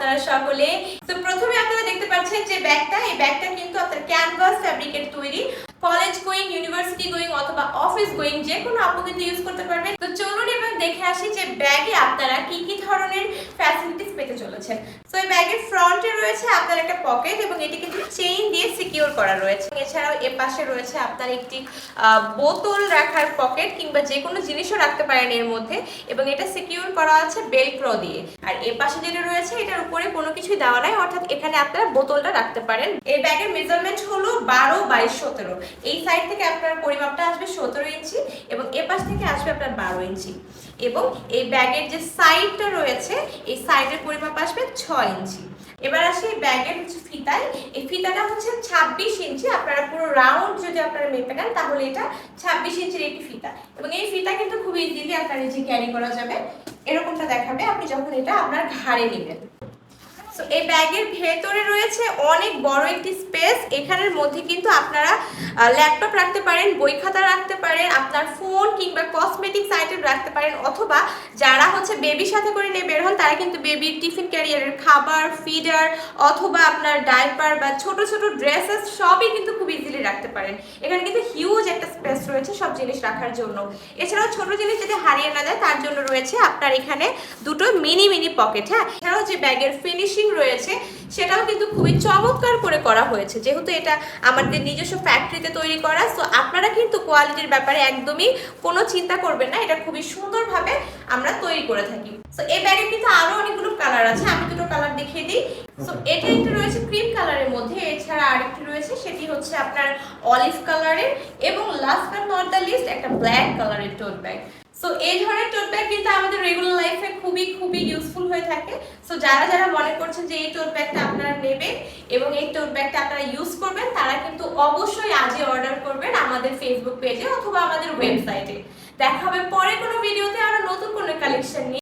আপনারা সকলে। তো প্রথমে আপনারা দেখতে পাচ্ছেন যে ব্যাগটা, এই ব্যাগটা কিন্তু আপনার ক্যানভাস ফ্যাব্রিকের তৈরি। কলেজ গোয়িং, ইউনিভার্সিটি গোয়িং অথবা অফিস গোয়িং যে কোনো আপু কিন্তু ইউজ করতে পারবেন। তো চলুন এবার দেখে আসি যে ব্যাগে আপনারা কি কি ধরনের ফ্যাসিলিটিস পেতে চলেছেন। সো এই ব্যাগের ফ্রন্টে রয়েছে আপনার একটা পকেট এবং এটি কিন্তু চেইন দিয়ে সিকিউর করা রয়েছে। এছাড়াও এ পাশে রয়েছে আপনার একটি বোতল রাখার পকেট কিংবা যে কোনো জিনিসও রাখতে পারেন এর মধ্যে, এবং এটা সিকিউর করা আছে বেলক্রো দিয়ে। আর এ পাশে যেটা রয়েছে এটার উপরে কোনো কিছুই দেওয়া নাই, অর্থাৎ এখানে আপনারা বোতলটা রাখতে পারেন। এই ব্যাগের মেজারমেন্ট হলো 12, 22, 17। এই সাইড থেকে আপনার পরিমাপটা আসবে 17 ইঞ্চি এবং এ পাশ থেকে আসবে আপনার 12 ইঞ্চি, এবং এই ব্যাগের যে সাইডটা রয়েছে এই সাইডের পরিমাপ আসবে 6 ইঞ্চি। এবার আসি ব্যাগের হচ্ছে ফিতায়। এই ফিতাটা হচ্ছে 26 ইঞ্চি। আপনারা পুরো রাউন্ড যদি আপনারা মেপে নেন তাহলে এটা 26 ইঞ্চির একটি ফিতা, এবং এই ফিতা কিন্তু খুব ইজিলি আপনার নিচে ক্যারি করা যাবে। এরকমটা দেখাবে আপনি যখন এটা আপনার ঘাড়ে নেবেন। সো এই ব্যাগের ভেতরে রয়েছে অনেক বড় একটি স্পেস। এখানের মধ্যে কিন্তু আপনারা ল্যাপটপ রাখতে পারেন, বই খাতা রাখতে পারেন, আপনার ফোন কিংবা কসমেটিক্স আইটেম রাখতে পারেন, অথবা যারা হচ্ছে বেবির সাথে করে নিয়ে বের হন তারা কিন্তু বেবির টিফিন ক্যারিয়ারের খাবার, ফিডার অথবা আপনার ডাইপার বা ছোট ছোট ড্রেসেস সবই কিন্তু খুব ইজিলি রাখতে পারেন। এখানে কিন্তু হিউজ একটা স্পেস রয়েছে সব জিনিস রাখার জন্য। এছাড়াও ছোট জিনিস যদি হারিয়ে না যায় তার জন্য রয়েছে আপনার এখানে দুটো মিনি মিনি পকেট। হ্যাঁ, এছাড়াও যে ব্যাগের ফিনিশিং রয়েছে সেটাও কিন্তু খুবই চমৎকার করে করা হয়েছে, যেহেতু এটা আমাদের নিজস্ব ফ্যাক্টরিতে তৈরি করা। সো আপনারা কিন্তু কোয়ালিটির ব্যাপারে একদমই কোনো চিন্তা করবেন না, এটা খুবই সুন্দরভাবে আমরা তৈরি করে থাকি। সো এই ব্যাগের কিন্তু আরো অনেকগুলো কালার আছে, আমি দুটো কালার দেখিয়ে দিই। সো এটা একটা রয়েছে ক্রিম কালারের মধ্যে, এছাড়া আরেকটি রয়েছে সেটি হচ্ছে আপনার অলিভ কালারের, এবং last but not the least একটা ব্ল্যাক কালারের টোট ব্যাগ। সো এই ধরনের টোট ব্যাগ কিন্তু আমাদের রেগুলার লাইফে খুবই খুবই ইউজফুল হয়ে থাকে। সো যারা যারা মনে করছেন যে এই টোট ব্যাগটা আপনারা নেবেন এবং এই টোট ব্যাগটা আপনারা ইউজ করবেন, তারা কিন্তু অবশ্যই আজই অর্ডার করবেন আমাদের ফেসবুক পেজে অথবা আমাদের ওয়েবসাইটে। দেখা হবে পরে কোনো ভিডিওতে আরো নতুন কোনো কালেকশন নিয়ে।